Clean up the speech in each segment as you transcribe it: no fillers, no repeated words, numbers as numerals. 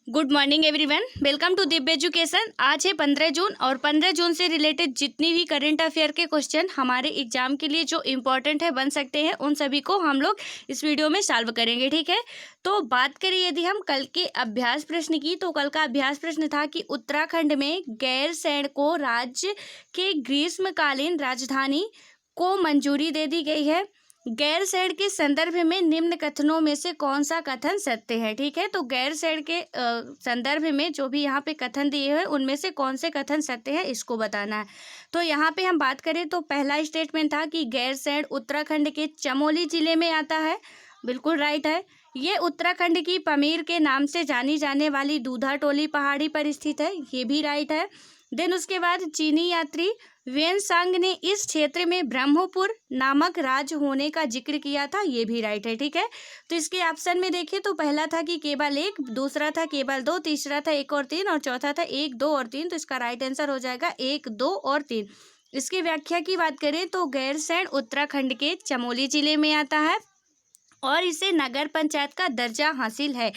Good morning everyone, welcome to Divya education. आज है 15 जून और 15 जून से रिलेटेड जितनी भी करंट अफेयर के क्वेश्चन हमारे एग्जाम के लिए जो इम्पोर्टेंट है बन सकते हैं, उन सभी को हम लोग इस वीडियो में सॉल्व करेंगे। ठीक है, तो बात करें यदि हम कल के अभ्यास प्रश्न की, तो कल का अभ्यास प्रश्न था कि उत्तराखंड में गैरसैंण को राज्य के ग्रीष्मकालीन राजधानी को मंजूरी दे दी गई है। गैरसैंण के संदर्भ में निम्न कथनों में से कौन सा कथन सत्य है। ठीक है, तो गैरसैंण के संदर्भ में जो भी यहाँ पे कथन दिए हुए उनमें से कौन से कथन सत्य है, इसको बताना है। तो यहाँ पे हम बात करें तो पहला स्टेटमेंट था कि गैरसैंण उत्तराखंड के चमोली जिले में आता है। बिल्कुल राइट है। ये उत्तराखंड की पमीर के नाम से जानी जाने वाली दूधा टोली पहाड़ी पर स्थित है, ये भी राइट है। देन उसके बाद चीनी यात्री वेनसांग ने इस क्षेत्र में ब्रह्मपुर नामक राज्य होने का जिक्र किया था, ये भी राइट है। ठीक है, तो इसके ऑप्शन में देखें तो पहला था कि केवल एक, दूसरा था केवल दो, तीसरा था एक और तीन और चौथा था एक, दो और तीन। तो इसका राइट आंसर हो जाएगा एक, दो और तीन। इसकी व्याख्या की बात करें तो गैरसैंण उत्तराखंड के चमोली जिले में आता है और इसे नगर पंचायत का दर्जा हासिल है।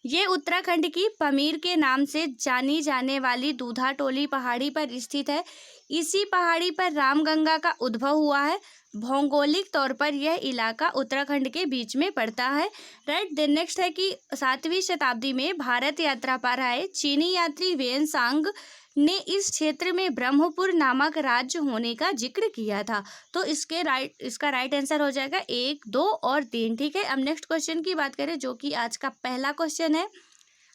ये उत्तराखंड की पमीर के नाम से जानी जाने वाली दूधा टोली पहाड़ी पर स्थित है। इसी पहाड़ी पर रामगंगा का उद्भव हुआ है। भौगोलिक तौर पर यह इलाका उत्तराखंड के बीच में पड़ता है। राइट, देन नेक्स्ट है कि 7वीं शताब्दी में भारत यात्रा पर आए चीनी यात्री वेनसांग ने इस क्षेत्र में ब्रह्मपुर नामक राज्य होने का जिक्र किया था। तो इसका राइट आंसर हो जाएगा एक, दो और तीन। ठीक है, अब नेक्स्ट क्वेश्चन की बात करें जो कि आज का पहला क्वेश्चन है।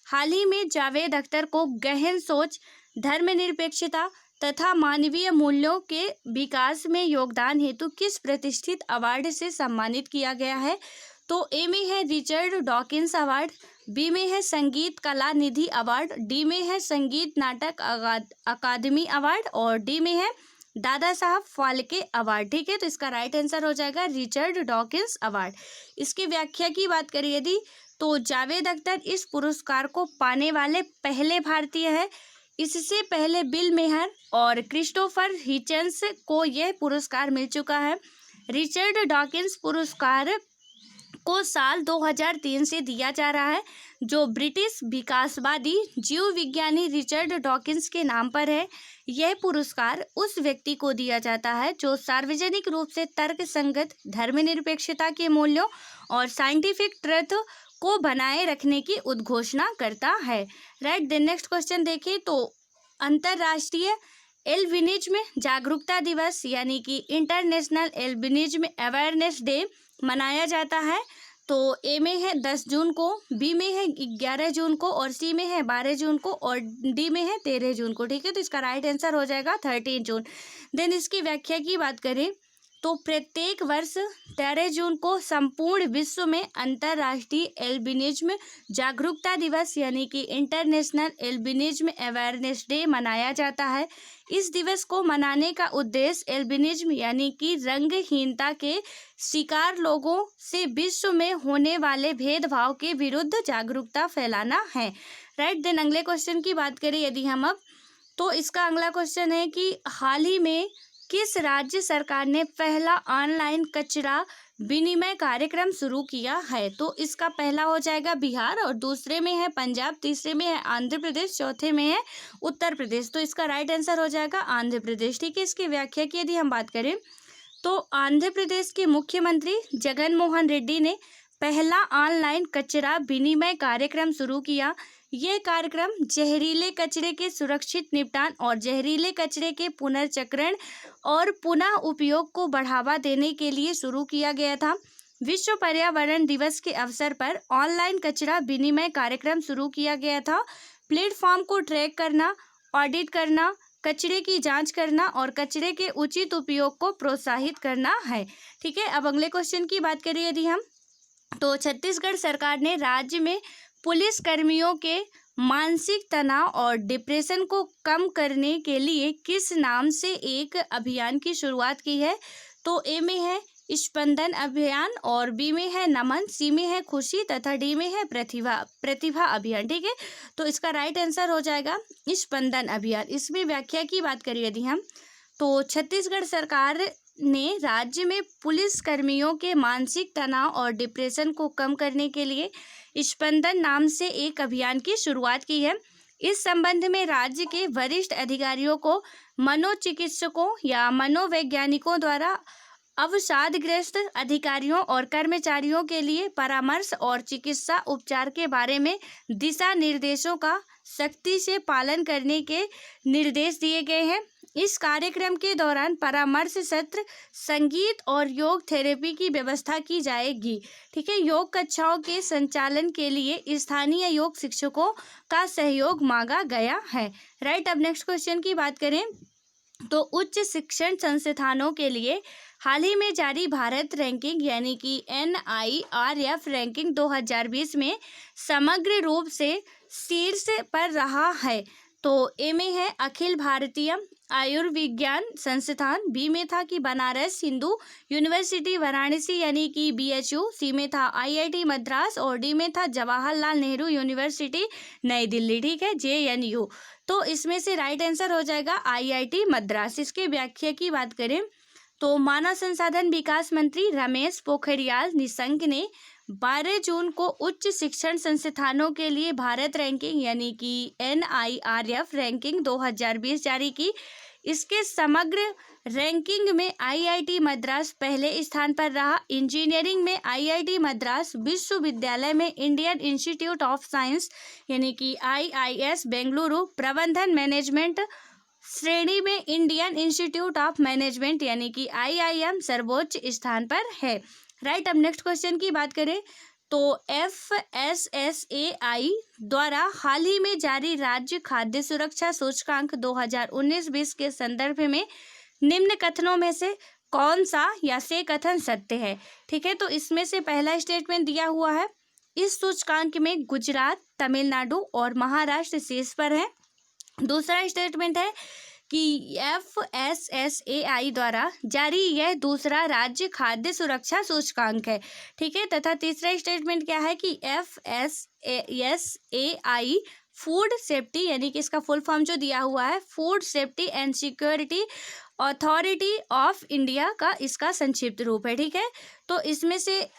हाल ही में जावेद अख्तर को गहन सोच, धर्मनिरपेक्षता तथा मानवीय मूल्यों के विकास में योगदान हेतु किस प्रतिष्ठित अवार्ड से सम्मानित किया गया है। तो ए में है रिचर्ड डॉकिंस अवार्ड, बी में है संगीत कला निधि अवार्ड, डी में है संगीत नाटक अकादमी अवार्ड और डी में है दादा साहब फाल्के अवार्ड। ठीक है, तो इसका राइट आंसर हो जाएगा रिचर्ड डॉकिंस अवार्ड। इसकी व्याख्या की बात करें यदि तो जावेद अख्तर इस पुरस्कार को पाने वाले पहले भारतीय है। इससे पहले बिल मेहर और क्रिस्टोफर हिचन्स को यह पुरस्कार मिल चुका है। रिचर्ड डॉकिंस पुरस्कार को साल 2003 से दिया जा रहा है, जो ब्रिटिश विकासवादी जीव विज्ञानी रिचर्ड डॉकिंस के नाम पर है। यह पुरस्कार उस व्यक्ति को दिया जाता है जो सार्वजनिक रूप से तर्कसंगत धर्मनिरपेक्षता के मूल्यों और साइंटिफिक ट्रुथ को बनाए रखने की उद्घोषणा करता है। राइट, देन नेक्स्ट क्वेश्चन देखें तो अंतर्राष्ट्रीय एल्बिनिज्म जागरूकता दिवस यानी कि इंटरनेशनल एल्बिनिज्म अवेयरनेस डे मनाया जाता है। तो ए में है 10 जून को, बी में है 11 जून को और सी में है 12 जून को और डी में है 13 जून को। ठीक है, तो इसका राइट आंसर हो जाएगा 13 जून। देन इसकी व्याख्या की बात करें तो प्रत्येक वर्ष 13 जून को संपूर्ण विश्व में अंतर्राष्ट्रीय एल्बिनिज्म जागरूकता दिवस यानी कि इंटरनेशनल एल्बिनिज्म अवेयरनेस डे मनाया जाता है। इस दिवस को मनाने का उद्देश्य एल्बिनिज्म यानी कि रंगहीनता के शिकार लोगों से विश्व में होने वाले भेदभाव के विरुद्ध जागरूकता फैलाना है। राइट, देन अगले क्वेश्चन की बात करें यदि हम अब, तो इसका अगला क्वेश्चन है कि हाल ही में किस राज्य सरकार ने पहला ऑनलाइन कचरा विनिमय कार्यक्रम शुरू किया है। तो इसका पहला हो जाएगा बिहार और दूसरे में है पंजाब, तीसरे में है आंध्र प्रदेश, चौथे में है उत्तर प्रदेश। तो इसका राइट आंसर हो जाएगा आंध्र प्रदेश। ठीक है, इसकी व्याख्या की यदि हम बात करें तो आंध्र प्रदेश के मुख्यमंत्री जगन मोहन रेड्डी ने पहला ऑनलाइन कचरा विनिमय कार्यक्रम शुरू किया। यह कार्यक्रम जहरीले कचरे के सुरक्षित निपटान और जहरीले कचरे के पुनर्चक्रण और पुनः उपयोग को बढ़ावा देने के लिए शुरू किया गया था। विश्व पर्यावरण दिवस के अवसर पर ऑनलाइन कचरा विनिमय कार्यक्रम शुरू किया गया था। प्लेटफॉर्म को ट्रैक करना, ऑडिट करना, कचरे की जांच करना और कचरे के उचित उपयोग को प्रोत्साहित करना है। ठीक है, अब अगले क्वेश्चन की बात करें यदि हम, तो छत्तीसगढ़ सरकार ने राज्य में पुलिस कर्मियों के मानसिक तनाव और डिप्रेशन को कम करने के लिए किस नाम से एक अभियान की शुरुआत की है। तो ए में है स्पंदन अभियान और बी में है नमन, सी में है खुशी तथा डी में है प्रतिभा अभियान। ठीक है, तो इसका राइट आंसर हो जाएगा स्पंदन अभियान। इसमें व्याख्या की बात करें यदि हम, तो छत्तीसगढ़ सरकार ने राज्य में पुलिस कर्मियों के मानसिक तनाव और डिप्रेशन को कम करने के लिए स्पंदन नाम से एक अभियान की शुरुआत की है। इस संबंध में राज्य के वरिष्ठ अधिकारियों को मनोचिकित्सकों या मनोवैज्ञानिकों द्वारा अवसादग्रस्त अधिकारियों और कर्मचारियों के लिए परामर्श और चिकित्सा उपचार के बारे में दिशा निर्देशों का सख्ती से पालन करने के निर्देश दिए गए हैं। इस कार्यक्रम के दौरान परामर्श सत्र, संगीत और योग थेरेपी की व्यवस्था की जाएगी। ठीक है, योग कक्षाओं के संचालन के लिए स्थानीय योग शिक्षकों का सहयोग मांगा गया है। राइट, अब नेक्स्ट क्वेश्चन की बात करें तो उच्च शिक्षण संस्थानों के लिए हाल ही में जारी भारत रैंकिंग यानी कि NIRF रैंकिंग 2020 में समग्र रूप से शीर्ष पर रहा है। तो ए में है अखिल भारतीय आयुर्विज्ञान संस्थान, बी में था कि बनारस हिंदू यूनिवर्सिटी वाराणसी यानी कि BHU, सी में था IIT मद्रास और डी में था जवाहरलाल नेहरू यूनिवर्सिटी नई दिल्ली। ठीक है, JNU। तो इसमें से राइट आंसर हो जाएगा IIT मद्रास। इसके व्याख्या की बात करें तो मानव संसाधन विकास मंत्री रमेश पोखरियाल निशंक ने 12 जून को उच्च शिक्षण संस्थानों के लिए भारत रैंकिंग यानी कि NIRF रैंकिंग 2020 जारी की। इसके समग्र रैंकिंग में IIT मद्रास पहले स्थान पर रहा। इंजीनियरिंग में IIT मद्रास, विश्वविद्यालय में इंडियन इंस्टीट्यूट ऑफ साइंस यानी कि IIS बेंगलुरु, प्रबंधन मैनेजमेंट श्रेणी में इंडियन इंस्टीट्यूट ऑफ मैनेजमेंट यानी कि IIM सर्वोच्च स्थान पर है। राइट, अब नेक्स्ट क्वेश्चन की बात करें तो FSSAI द्वारा हाल ही में जारी राज्य खाद्य सुरक्षा सूचकांक 2019-20 के संदर्भ में निम्न कथनों में से कौन सा या से कथन सत्य है। ठीक है, तो इसमें से पहला स्टेटमेंट दिया हुआ है, इस सूचकांक में गुजरात, तमिलनाडु और महाराष्ट्र शीर्ष पर है। दूसरा स्टेटमेंट है कि FSSAI द्वारा जारी यह दूसरा राज्य खाद्य सुरक्षा सूचकांक है। ठीक है, तथा तीसरा स्टेटमेंट क्या है कि FSSAI फूड सेफ्टी यानी कि इसका फुल फॉर्म जो दिया हुआ है food safety and security authority of India का इसका संक्षिप्त रूप है। ठीक है, तो इसमें से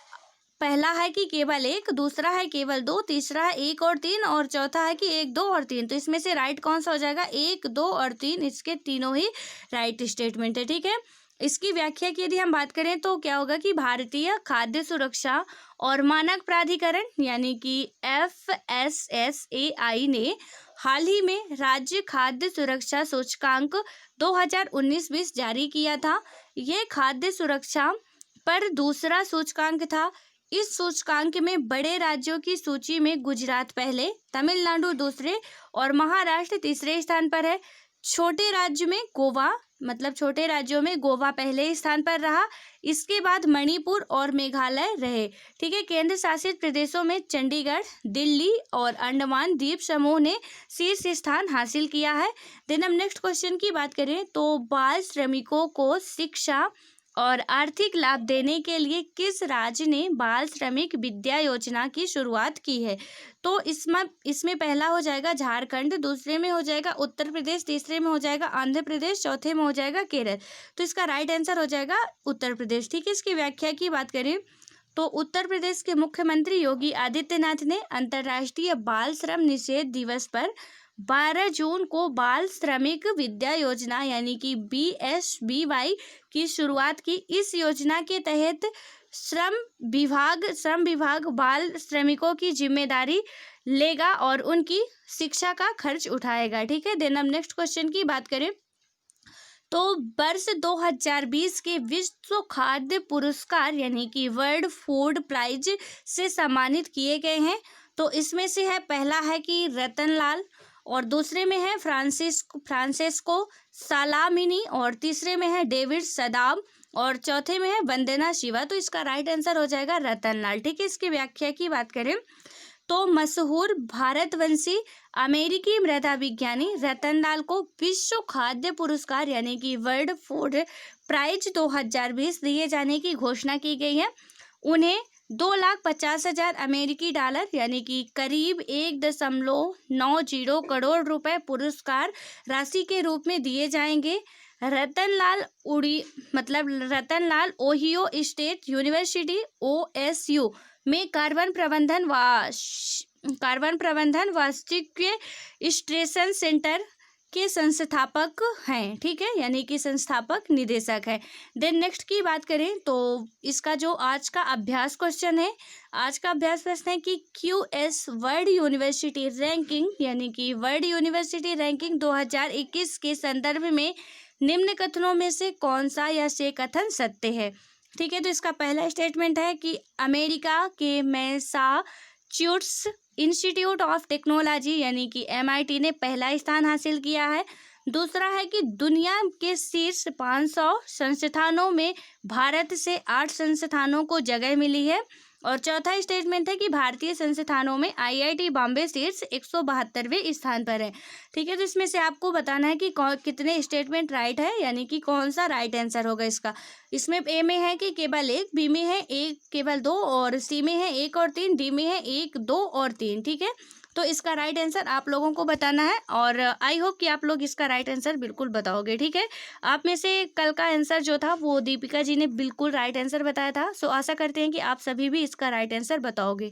पहला है कि केवल एक, दूसरा है केवल दो, तीसरा है 1 और 3 और चौथा है कि 1, 2 और 3। तो इसमें से राइट कौन सा हो जाएगा, 1, 2 और 3, इसके तीनों ही राइट स्टेटमेंट है। ठीक है, इसकी व्याख्या की यदि हम बात करें तो क्या होगा कि भारतीय खाद्य सुरक्षा और मानक प्राधिकरण यानी कि FSSAI ने हाल ही में राज्य खाद्य सुरक्षा सूचकांक 2019-20 जारी किया था। यह खाद्य सुरक्षा पर दूसरा सूचकांक था। इस सूचकांक में बड़े राज्यों की सूची में गुजरात पहले, तमिलनाडु दूसरे और महाराष्ट्र तीसरे स्थान पर है। छोटे राज्यों में गोवा पहले स्थान पर रहा। इसके बाद मणिपुर और मेघालय रहे। ठीक है, केंद्र शासित प्रदेशों में चंडीगढ़, दिल्ली और अंडमान द्वीप समूह ने शीर्ष स्थान हासिल किया है। देन हम नेक्स्ट क्वेश्चन की बात करें तो बाल श्रमिकों को शिक्षा और आर्थिक लाभ देने के लिए किस राज्य ने बाल श्रमिक विद्या योजना की शुरुआत की है। तो इसमें पहला हो जाएगा झारखंड, दूसरे में हो जाएगा उत्तर प्रदेश, तीसरे में हो जाएगा आंध्र प्रदेश, चौथे में हो जाएगा केरल। तो इसका राइट आंसर हो जाएगा उत्तर प्रदेश। ठीक है, इसकी व्याख्या की बात करें तो उत्तर प्रदेश के मुख्यमंत्री योगी आदित्यनाथ ने अंतर्राष्ट्रीय बाल श्रम निषेध दिवस पर 12 जून को बाल श्रमिक विद्या योजना यानी कि BSBY की शुरुआत की। इस योजना के तहत श्रम विभाग बाल श्रमिकों की जिम्मेदारी लेगा और उनकी शिक्षा का खर्च उठाएगा। ठीक है, देन हम नेक्स्ट क्वेश्चन की बात करें तो वर्ष 2020 के विश्व खाद्य पुरस्कार यानी कि वर्ल्ड फूड प्राइज से सम्मानित किए गए हैं। तो इसमें से है पहला है कि रतनलाल और दूसरे में है फ्रांसिस्को सालामिनी और तीसरे में है डेविड सदाम और चौथे में है वंदना शिवा। तो इसका राइट आंसर हो जाएगा रतनलाल। ठीक है, इसकी व्याख्या की बात करें तो मशहूर भारतवंशी अमेरिकी मृदा विज्ञानी रतनलाल को विश्व खाद्य पुरस्कार यानी कि वर्ल्ड फूड प्राइज 2020 दिए जाने की घोषणा की गई है। उन्हें 2,50,000 अमेरिकी डॉलर यानी कि करीब 1.90 करोड़ रुपए पुरस्कार राशि के रूप में दिए जाएंगे। रतनलाल उड़ी मतलब Ratanlal Ohio state university OSU में कार्बन प्रबंधन वास्तविक स्टेशन सेंटर के संस्थापक हैं, ठीक है, यानी कि संस्थापक निदेशक है। देन नेक्स्ट की बात करें तो इसका जो आज का अभ्यास क्वेश्चन है, आज का अभ्यास प्रश्न है कि QS वर्ल्ड यूनिवर्सिटी रैंकिंग यानी कि वर्ल्ड यूनिवर्सिटी रैंकिंग 2021 के संदर्भ में निम्न कथनों में से कौन सा या से कथन सत्य है। ठीक है, तो इसका पहला स्टेटमेंट है कि अमेरिका के मैसाचुसेट्स इंस्टीट्यूट ऑफ टेक्नोलॉजी यानी कि MIT ने पहला स्थान हासिल किया है। दूसरा है कि दुनिया के शीर्ष 500 संस्थानों में भारत से 8 संस्थानों को जगह मिली है। और चौथा स्टेटमेंट है कि भारतीय संस्थानों में IIT बॉम्बे शीर्ष 172वें स्थान पर है। ठीक है, तो इसमें से आपको बताना है कि कितने स्टेटमेंट राइट है, यानी कि कौन सा राइट आंसर होगा इसका। इसमें ए में है कि केवल 1, बी में है 1 केवल 2 और सी में है 1 और 3, डी में है 1 2 और 3। ठीक है, तो इसका राइट आंसर आप लोगों को बताना है और आई होप कि आप लोग इसका राइट आंसर बिल्कुल बताओगे। ठीक है, आप में से कल का आंसर जो था वो दीपिका जी ने बिल्कुल राइट आंसर बताया था। सो आशा करते हैं कि आप सभी भी इसका राइट आंसर बताओगे।